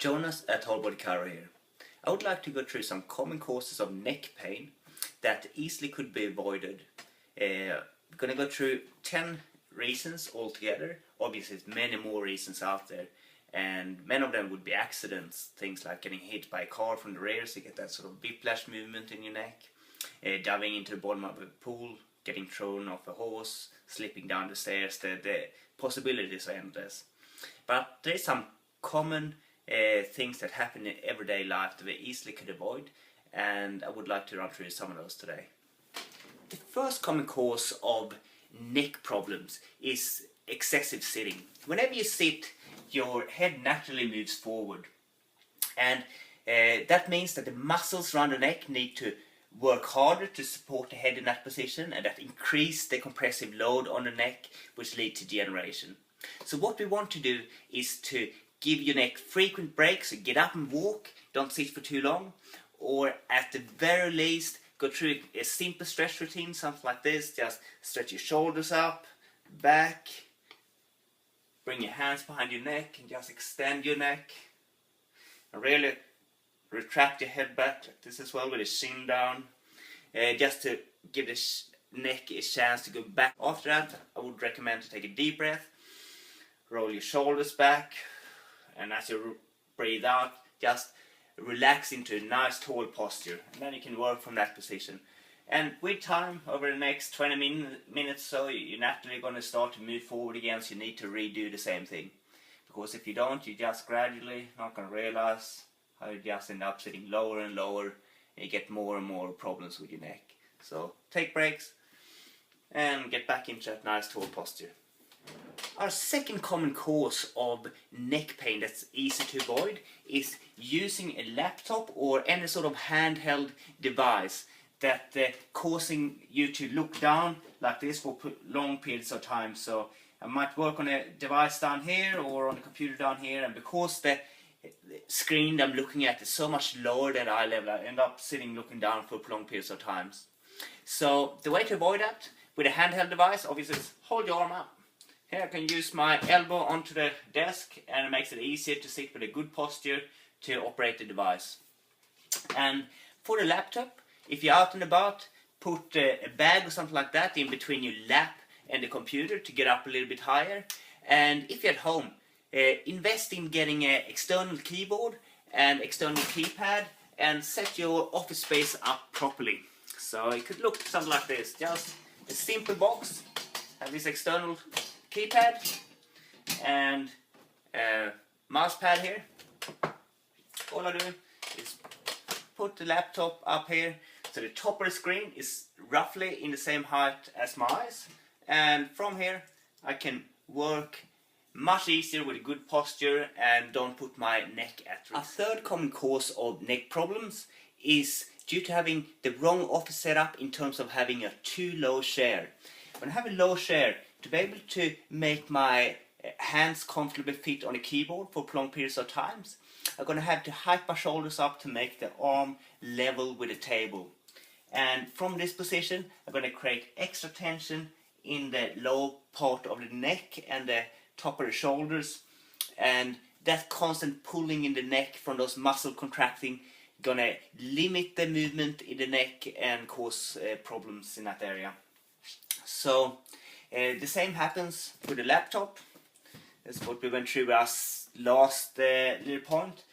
Jonas at Whole Body Chiro here. I would like to go through some common causes of neck pain that easily could be avoided. I'm going to go through 10 reasons altogether. Obviously there's many more reasons out there, and many of them would be accidents, things like getting hit by a car from the rear, so you get that sort of whiplash movement in your neck, diving into the bottom of a pool, getting thrown off a horse, slipping down the stairs. The possibilities are endless. But there's some common things that happen in everyday life that we easily could avoid, and I would like to run through some of those today. The first common cause of neck problems is excessive sitting. Whenever you sit, your head naturally moves forward, and that means that the muscles around the neck need to work harder to support the head in that position, and that increase the compressive load on the neck, which leads to degeneration. So what we want to do is to give your neck frequent breaks, so get up and walk, don't sit for too long, or at the very least go through a simple stretch routine, something like this. Just stretch your shoulders up, back, bring your hands behind your neck and just extend your neck, and really retract your head back like this as well, with the chin down, just to give the neck a chance to go back. After that, I would recommend to take a deep breath, roll your shoulders back, and as you breathe out, just relax into a nice tall posture, and then you can work from that position. And with time, over the next 20 minutes so, you're naturally going to start to move forward again, so you need to redo the same thing. Because if you don't, you just gradually not going to realize how you just end up sitting lower and lower, and you get more and more problems with your neck. So take breaks and get back into that nice tall posture. Our second common cause of neck pain that's easy to avoid is using a laptop or any sort of handheld device that causing you to look down like this for long periods of time. So I might work on a device down here or on the computer down here, and because the screen I'm looking at is so much lower than eye level, I end up sitting looking down for long periods of times. So the way to avoid that with a handheld device, obviously, is hold your arm up. Here I can use my elbow onto the desk, and it makes it easier to sit with a good posture to operate the device. And for the laptop, if you're out and about, put a bag or something like that in between your lap and the computer to get up a little bit higher. And if you're at home, invest in getting an external keyboard and external keypad, and set your office space up properly. So it could look something like this, just a simple box, have this external keypad and mouse pad here. All I do is put the laptop up here, so the top of the screen is roughly in the same height as my eyes, and from here I can work much easier with a good posture and don't put my neck at risk. A third common cause of neck problems is due to having the wrong office setup in terms of having a too low chair. When I have a low chair, to be able to make my hands comfortably fit on a keyboard for long periods of times, I'm going to have to hike my shoulders up to make the arm level with the table. And from this position, I'm going to create extra tension in the low part of the neck and the top of the shoulders, and that constant pulling in the neck from those muscles contracting gonna limit the movement in the neck and cause problems in that area. So the same happens with the laptop. That's what we went through as last little point.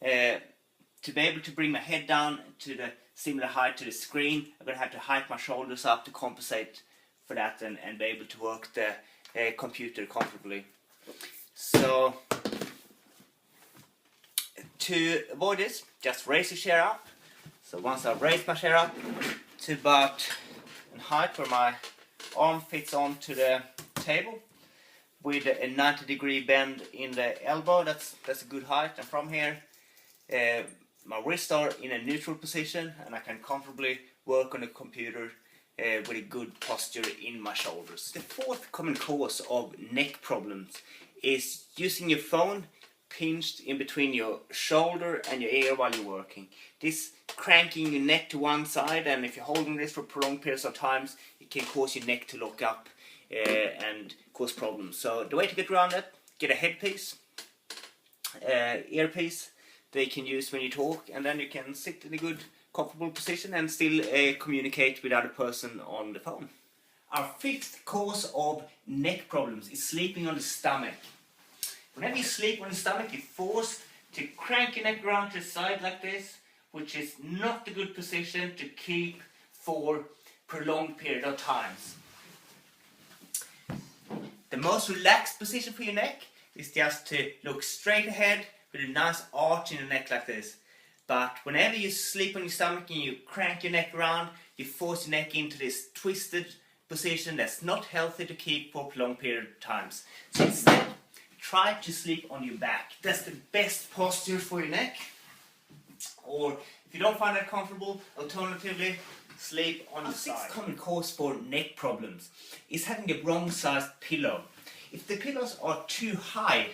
To be able to bring my head down to the similar height to the screen, I'm going to have to hike my shoulders up to compensate for that, and be able to work the computer comfortably. So to avoid this, just raise your chair up. So once I've raised my chair up to about in height where my arm fits onto the table, with a 90-degree bend in the elbow, that's a good height. And from here, my wrists are in a neutral position, and I can comfortably work on the computer with a good posture in my shoulders. The fourth common cause of neck problems is using your phone pinched in between your shoulder and your ear while you're working. This cranking your neck to one side, and if you're holding this for prolonged periods of times, it can cause your neck to lock up and cause problems. So the way to get around that, get a headpiece, earpiece, they can use when you talk, and then you can sit in a good comfortable position and still communicate with other person on the phone. Our fifth cause of neck problems is sleeping on the stomach. Whenever you sleep on the stomach, you're forced to crank your neck around to the side like this, which is not a good position to keep for prolonged period of times. The most relaxed position for your neck is just to look straight ahead with a nice arch in the neck like this. But whenever you sleep on your stomach and you crank your neck around, you force your neck into this twisted position that's not healthy to keep for prolonged period of times. So instead, try to sleep on your back. That's the best posture for your neck. Or if you don't find that comfortable, alternatively, sleep on the side. The sixth common cause for neck problems is having the wrong sized pillow. If the pillows are too high,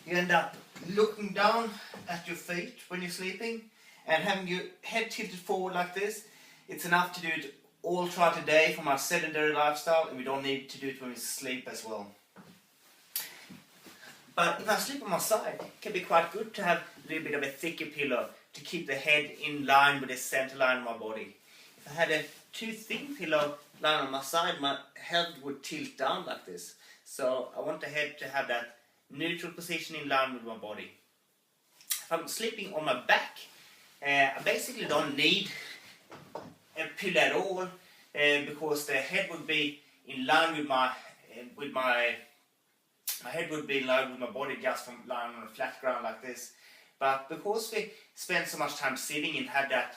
you end up looking down at your feet when you're sleeping and having your head tilted forward like this. It's enough to do it all throughout the day from our sedentary lifestyle, and we don't need to do it when we sleep as well. But if I sleep on my side, it can be quite good to have a little bit of a thicker pillow to keep the head in line with the center line of my body. If I had a too thin pillow lying on my side, my head would tilt down like this. So I want the head to have that neutral position in line with my body. If I'm sleeping on my back, I basically don't need a pillow at all, because the head would be in line with my head would be in line with my body just from lying on a flat ground like this. But because we spend so much time sitting and have that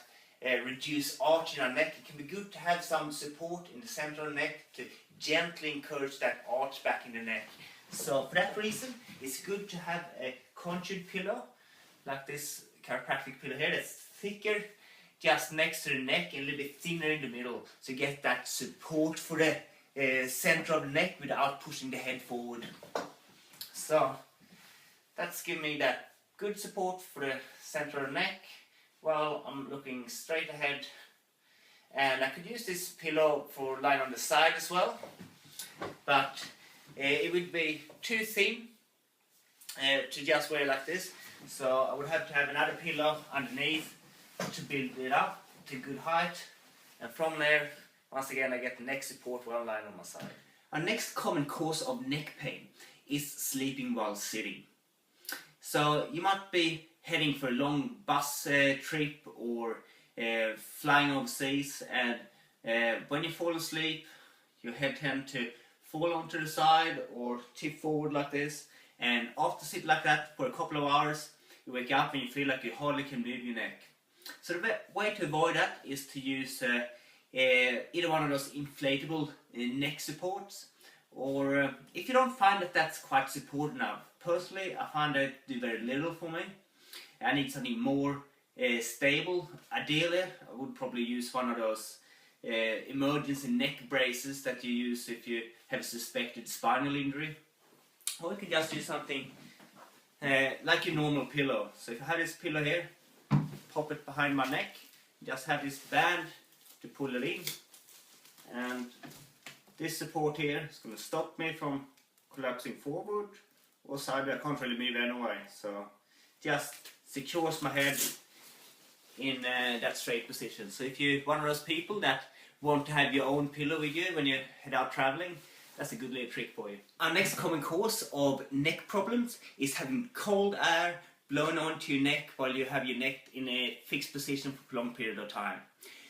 reduced arch in our neck, it can be good to have some support in the center of the neck to gently encourage that arch back in the neck. So for that reason, it's good to have a contoured pillow, like this chiropractic pillow here, that's thicker just next to the neck and a little bit thinner in the middle, so you get that support for the center of the neck without pushing the head forward. So that's giving me that good support for the center of the neck while I'm looking straight ahead. And I could use this pillow for lying on the side as well, but it would be too thin to just wear like this, so I would have to have another pillow underneath to build it up to good height, and from there, once again, I get neck support while I'm lying on my side. Our next common cause of neck pain is sleeping while sitting. So you might be heading for a long bus trip or flying overseas, and when you fall asleep, your head tends to fall onto the side or tip forward like this, and after sit like that for a couple of hours, you wake up and you feel like you hardly can move your neck. So the way to avoid that is to use either one of those inflatable neck supports, or if you don't find that that's quite support enough. Personally, I find that do very little for me. I need something more stable. Ideally, I would probably use one of those emergency neck braces that you use if you have a suspected spinal injury. Or you can just use something like your normal pillow. So if I have this pillow here, pop it behind my neck, just have this band to pull it in, and this support here is going to stop me from collapsing forward or side. I can't really move anyway, so just secures my head in that straight position. So if you're one of those people that want to have your own pillow with you when you head out traveling, that's a good little trick for you. Our next common cause of neck problems is having cold air blowing onto your neck while you have your neck in a fixed position for a prolonged period of time.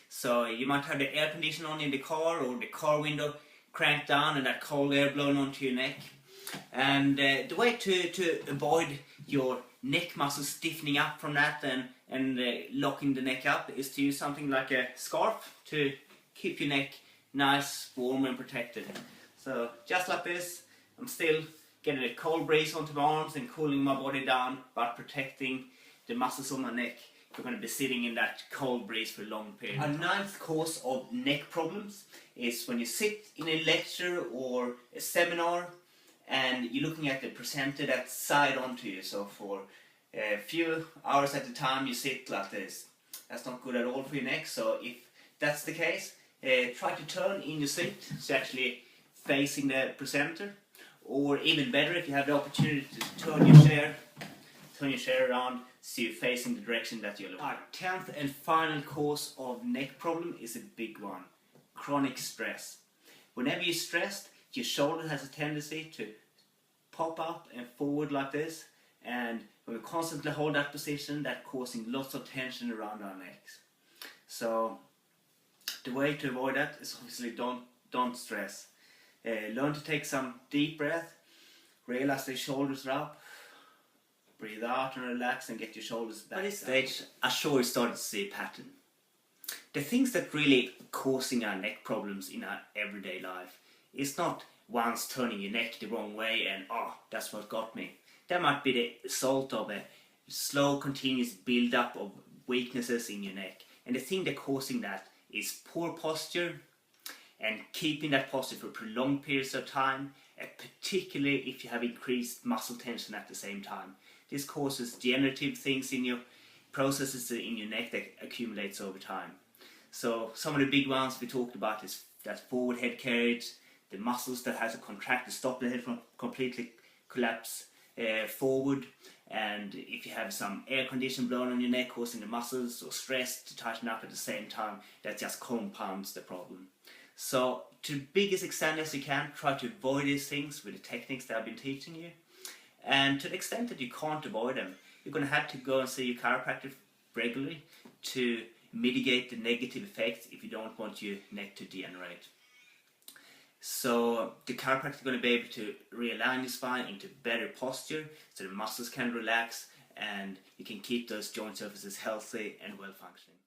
So you might have the air conditioner on in the car, or the car window cranked down and that cold air blowing onto your neck. And the way to avoid your neck muscles stiffening up from that and locking the neck up is to use something like a scarf to keep your neck nice, warm and protected. So just like this, I'm still getting a cold breeze onto my arms and cooling my body down, but protecting the muscles on my neck. You're going to be sitting in that cold breeze for a long period. Our ninth cause of neck problems is when you sit in a lecture or a seminar and you're looking at the presenter that's side onto you. So for a few hours at a time you sit like this. That's not good at all for your neck. So if that's the case, try to turn in your seat so you're actually facing the presenter. Or even better, if you have the opportunity to turn your chair turn your chair around so you're facing the direction that you're looking. Our 10th and final cause of neck problem is a big one. Chronic stress. Whenever you're stressed, your shoulder has a tendency to pop up and forward like this, and when we constantly hold that position, that's causing lots of tension around our necks. So the way to avoid that is obviously don't stress. Learn to take some deep breath, realize the shoulders are up, breathe out and relax and get your shoulders back. By this stage, I'm sure you started to see a pattern. The things that really causing our neck problems in our everyday life is not once turning your neck the wrong way and that's what got me. That might be the result of a slow continuous build up of weaknesses in your neck, and the thing that's causing that is poor posture and keeping that posture for prolonged periods of time, particularly if you have increased muscle tension at the same time. This causes degenerative things in your processes in your neck that accumulates over time. So some of the big ones we talked about is that forward head carriage, the muscles that has to contract to stop the head from completely collapse forward, and if you have some air condition blown on your neck causing the muscles or stress to tighten up at the same time, that just compounds the problem. So to the biggest extent as you can, try to avoid these things with the techniques that I've been teaching you, and to the extent that you can't avoid them, you're going to have to go and see your chiropractor regularly to mitigate the negative effects if you don't want your neck to degenerate. So the chiropractor is going to be able to realign your spine into better posture so the muscles can relax and you can keep those joint surfaces healthy and well functioning.